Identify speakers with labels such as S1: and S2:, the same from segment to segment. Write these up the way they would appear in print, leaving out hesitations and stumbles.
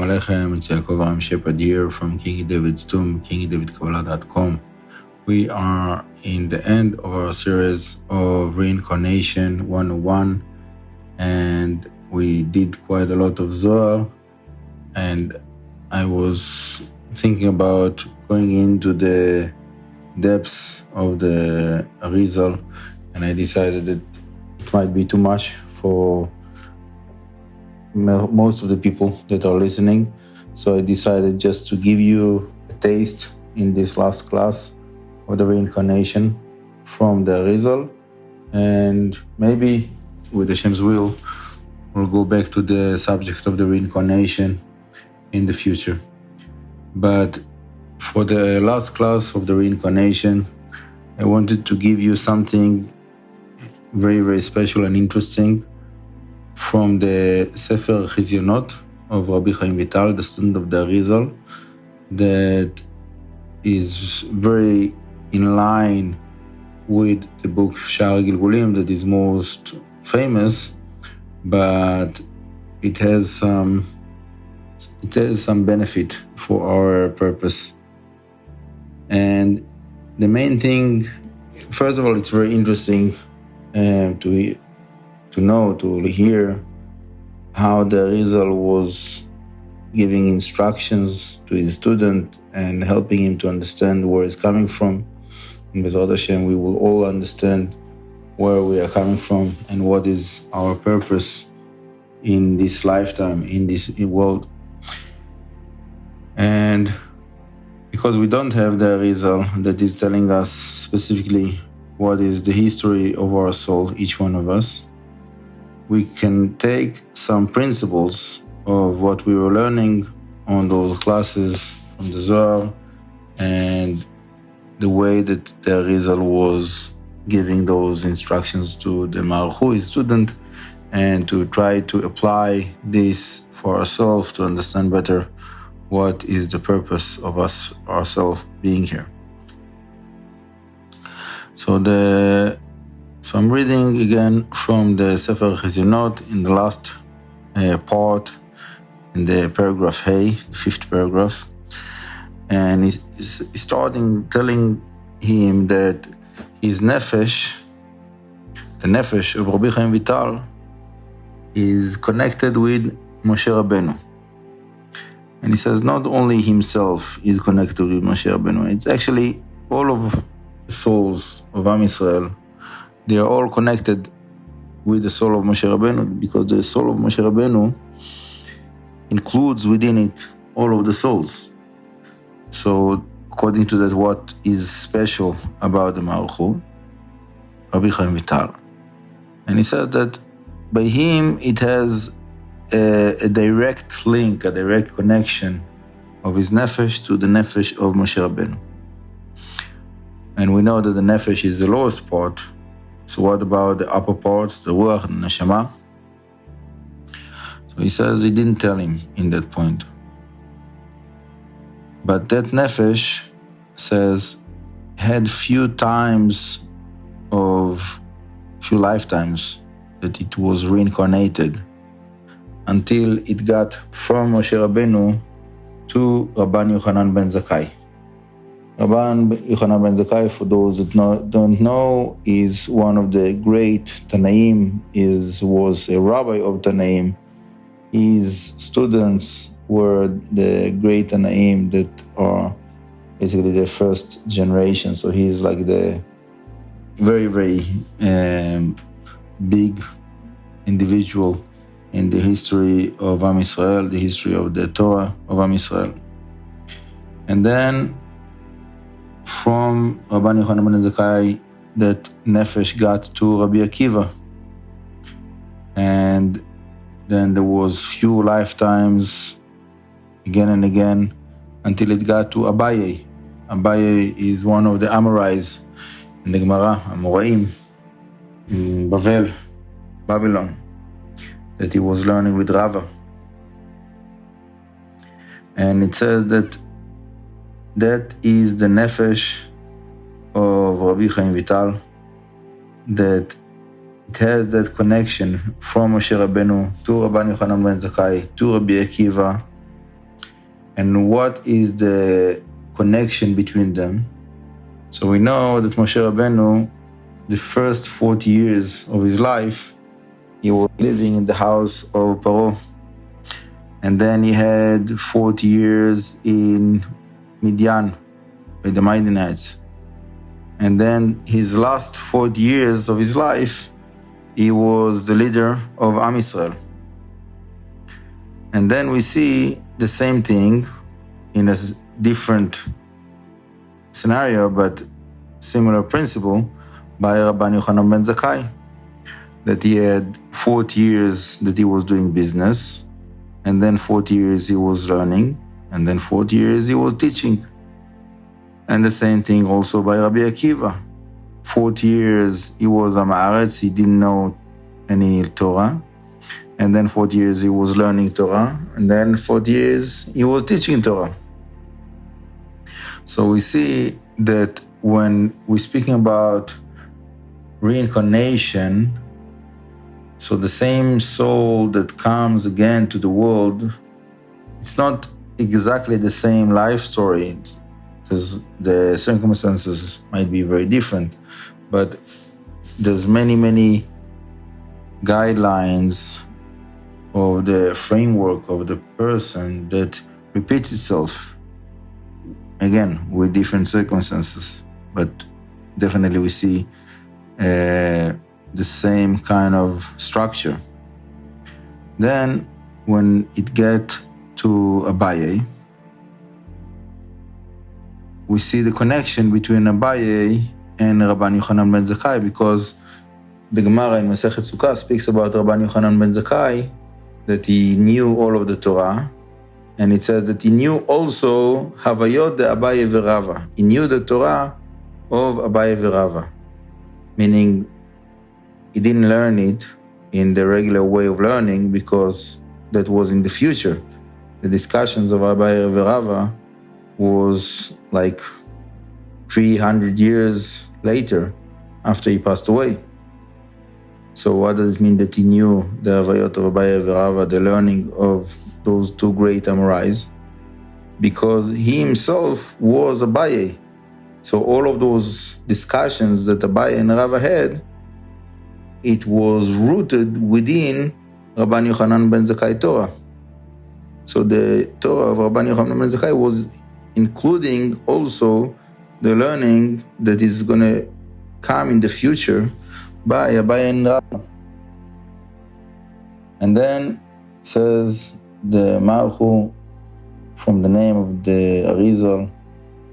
S1: Aleichem, it's Yaakov Ram Shepherd here from King David's Tomb, KingDavidKabbalah.com. We are in the end of our series of Reincarnation 101, and we did quite a lot of Zohar, and I was thinking about going into the depths of the Arizal, and I decided that it might be too much for most of the people that are listening. So I decided just to give you a taste in this last class of the reincarnation from the Arizal, and maybe with Hashem's will, we'll go back to the subject of the reincarnation in the future. But for the last class of the reincarnation, I wanted to give you something very, very special and interesting from the Sefer Chizionot of Rabbi Chaim Vital, the student of the Arizal, that is very in line with the book Sha'ar Gilgulim that is most famous, but it has some benefit for our purpose. And the main thing, first of all, it's very interesting to hear how the Arizal was giving instructions to his student and helping him to understand where he's coming from. In B'ezrat Hashem, we will all understand where we are coming from and what is our purpose in this lifetime, in this world. And because we don't have the Arizal that is telling us specifically what is the history of our soul, each one of us, we can take some principles of what we were learning on those classes from the Zohar and the way that the Arizal was giving those instructions to the Maruchu, his student, and to try to apply this for ourselves to understand better what is the purpose of ourselves being here. So I'm reading again from the Sefer Chizionot in the last part, in the paragraph Hey, the fifth paragraph. And he's starting telling him that his Nefesh, the Nefesh of Rabbi Chaim Vital, is connected with Moshe Rabbeinu. And he says not only himself is connected with Moshe Rabbeinu, it's actually all of the souls of Am Yisrael. They are all connected with the soul of Moshe Rabbeinu, because the soul of Moshe Rabbeinu includes within it all of the souls. So according to that, what is special about the Maruchu? Rabbi Chaim Vital. And he says that by him it has a direct link, a direct connection of his Nefesh to the Nefesh of Moshe Rabbeinu. And we know that the Nefesh is the lowest part. So what about the upper parts, the Ruach and the Neshama? So he says he didn't tell him in that point. But that Nefesh says had few lifetimes that it was reincarnated until it got from Moshe Rabbeinu to Rabban Yochanan ben Zakkai. Rabban Yochanan ben Zakkai, for those that don't know, is one of the great Tanaim, was a rabbi of Tanaim. His students were the great Tanaim that are basically the first generation. So he's like the very, very big individual in the history of Am Yisrael, the history of the Torah of Am Yisrael. And then from Rabban Yochanan ben Zakkai, that Nefesh got to Rabbi Akiva. And then there was few lifetimes, again and again, until it got to Abaye. Abaye is one of the Amorais in the Gemara, Amoraim, in Babylon, that he was learning with Rava. And it says that is the Nefesh of Rabbi Chaim Vital, that it has that connection from Moshe Rabbeinu to Rabban Yochanan ben Zakkai to Rabbi Akiva, and what is the connection between them. So we know that Moshe Rabbeinu, the first 40 years of his life, he was living in the house of Paro. And then he had 40 years in Midian, by the Midianites. And then his last 40 years of his life, he was the leader of Am Yisrael. And then we see the same thing in a different scenario, but similar principle, by Rabbi Yochanan ben Zakkai, that he had 40 years that he was doing business, and then 40 years he was learning, and then 40 years he was teaching. And the same thing also by Rabbi Akiva. 40 years he was Am Haaretz, he didn't know any Torah, and then 40 years he was learning Torah, and then 40 years he was teaching Torah. So we see that when we're speaking about reincarnation, so the same soul that comes again to the world, it's not exactly the same life story. Because the circumstances might be very different, but there's many guidelines of the framework of the person that repeats itself, again, with different circumstances, but definitely we see the same kind of structure. Then when it gets to Abaye, we see the connection between Abaye and Rabbi Yochanan ben Zakkai, because the Gemara in Masechet Sukkah speaks about Rabbi Yochanan ben Zakkai, that he knew all of the Torah, and it says that he knew also Havayot de Abaye v'Rava. He knew the Torah of Abaye v'Rava, meaning he didn't learn it in the regular way of learning, because that was in the future. The discussions of Abaye v'Rava was like 300 years later, after he passed away. So what does it mean that he knew the Havayot of Abaye v'Rava, the learning of those two great Amorais? Because he himself was Abaye. So all of those discussions that Abaye and Rava had, it was rooted within Rabbi Yochanan ben Zakkai Torah. So the Torah of Rabbi Yochanan ben Zakkai was including also the learning that is going to come in the future by Abaye and Rava. And then says the Malchu, from the name of the Arizal,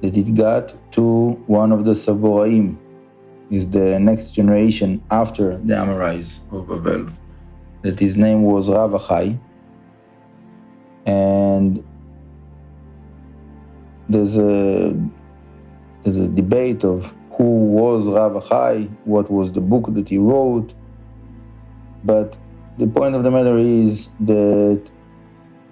S1: that it got to one of the Saboraim, is the next generation after the Amorais of Babel, that his name was Raphael. And there's a debate of who was Raphael, what was the book that he wrote, but the point of the matter is that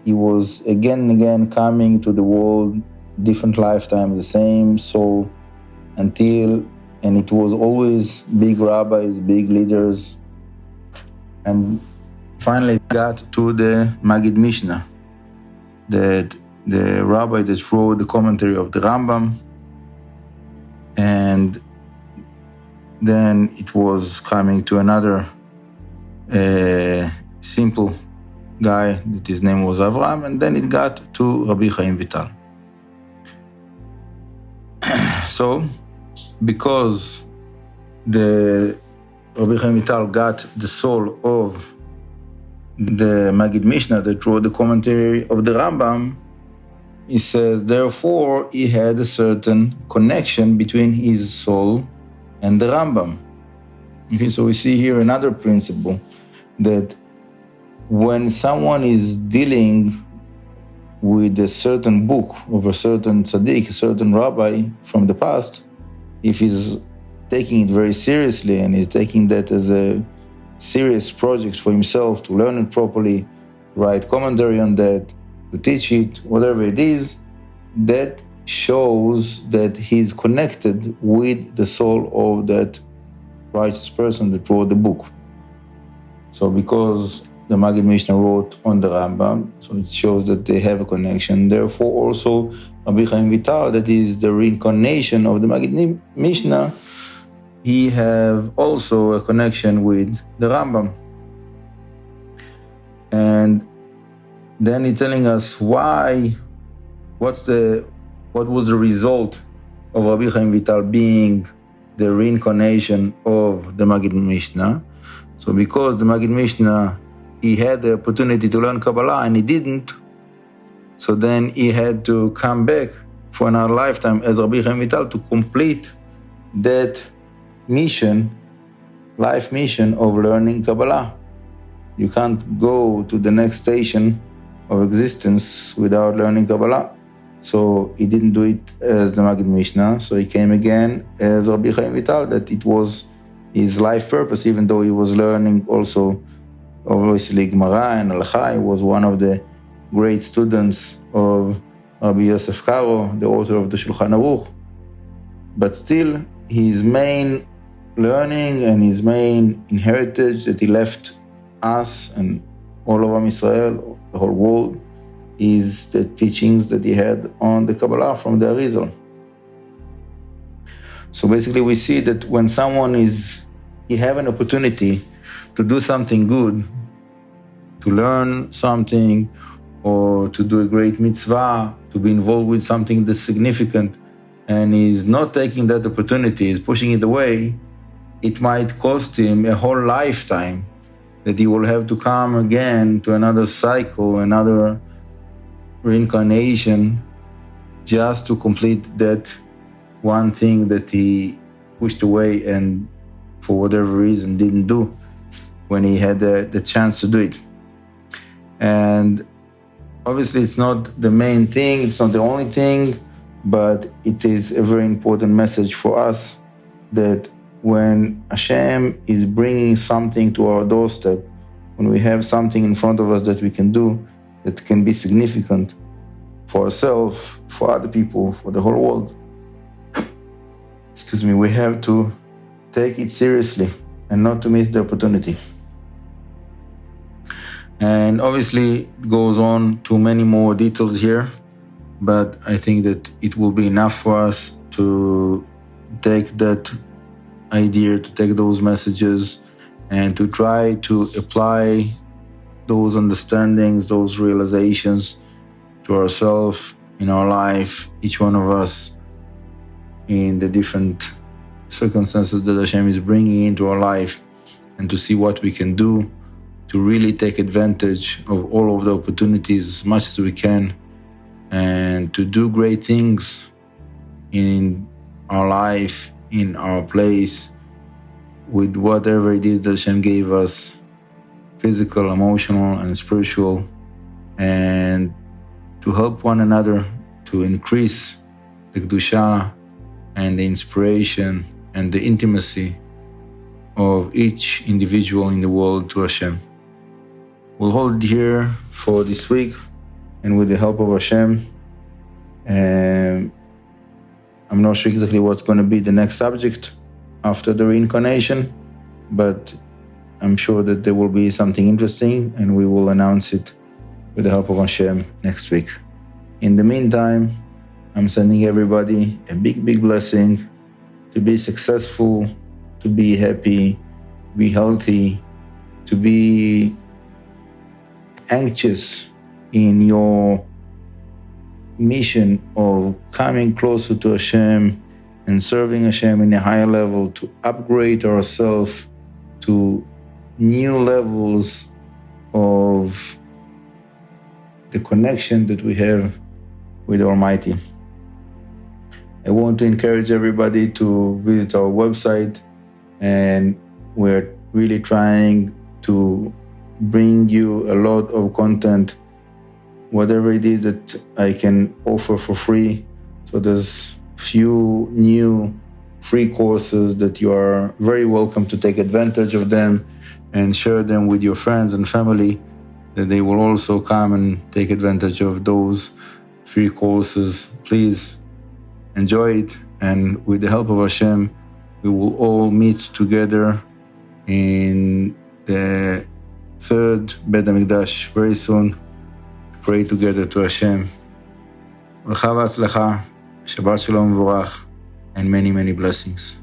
S1: he was again and again coming to the world, different lifetimes, the same soul, and it was always big rabbis, big leaders, and finally it got to the Magid Mishnah, that the rabbi that wrote the commentary of the Rambam, and then it was coming to another simple guy that his name was Avram, and then it got to Rabbi Chaim Vital. So, because the Rabbi Chaim Vital got the soul of the Magid Mishnah that wrote the commentary of the Rambam, he says, therefore, he had a certain connection between his soul and the Rambam. Okay, so we see here another principle, that when someone is dealing with a certain book of a certain tzaddik, a certain rabbi from the past, if he's taking it very seriously and he's taking that as a serious project for himself to learn it properly, write commentary on that, to teach it, whatever it is, that shows that he's connected with the soul of that righteous person that wrote the book. So because the Maggid Mishnah wrote on the Rambam, so it shows that they have a connection. Therefore, also Rabbi Chaim Vital, that is the reincarnation of the Maggid Mishnah, he have also a connection with the Rambam. And then he's telling us why, what was the result of Rabbi Chaim Vital being the reincarnation of the Maggid Mishnah. So because the Maggid Mishnah, he had the opportunity to learn Kabbalah and he didn't, so then he had to come back for another lifetime as Rabbi Chaim Vital to complete that mission, life mission of learning Kabbalah. You can't go to the next station of existence without learning Kabbalah. So he didn't do it as the Maggid Mishnah, so he came again as Rabbi Chaim Vital, that it was his life purpose, even though he was learning also, obviously, Gemara and Halacha. He was one of the great students of Rabbi Yosef Karo, the author of the Shulchan Aruch. But still, his main learning and his main heritage that he left us and all of Israel, the whole world, is the teachings that he had on the Kabbalah from the Arizal. So basically we see that when someone he have an opportunity to do something good, to learn something, or to do a great mitzvah, to be involved with something that's significant, and he's not taking that opportunity, he's pushing it away, it might cost him a whole lifetime that he will have to come again to another cycle, another reincarnation, just to complete that one thing that he pushed away and for whatever reason didn't do when he had the chance to do it. And obviously it's not the main thing, it's not the only thing, but it is a very important message for us that when Hashem is bringing something to our doorstep, when we have something in front of us that we can do, that can be significant for ourselves, for other people, for the whole world, we have to take it seriously and not to miss the opportunity. And obviously it goes on to many more details here, but I think that it will be enough for us to take that idea, to take those messages and to try to apply those understandings, those realizations to ourselves in our life, each one of us, in the different circumstances that Hashem is bringing into our life, and to see what we can do to really take advantage of all of the opportunities as much as we can, and to do great things in our life, in our place, with whatever it is that Hashem gave us, physical, emotional, and spiritual, and to help one another to increase the Kedusha and the inspiration and the intimacy of each individual in the world to Hashem. We'll hold here for this week, and with the help of Hashem, I'm not sure exactly what's going to be the next subject after the reincarnation, but I'm sure that there will be something interesting, and we will announce it with the help of Hashem next week. In the meantime, I'm sending everybody a big, big blessing to be successful, to be happy, to be healthy, to be anxious in your mission of coming closer to Hashem and serving Hashem in a higher level, to upgrade ourselves to new levels of the connection that we have with the Almighty. I want to encourage everybody to visit our website, and we're really trying to bring you a lot of content, whatever it is that I can offer for free. So there's few new free courses that you are very welcome to take advantage of them and share them with your friends and family, that they will also come and take advantage of those free courses. Please enjoy it, and with the help of Hashem, we will all meet together in the third Beit HaMikdash very soon. Pray together to Hashem. ברכה והצלחה, Shabbat Shalom V'vorach, and many, many blessings.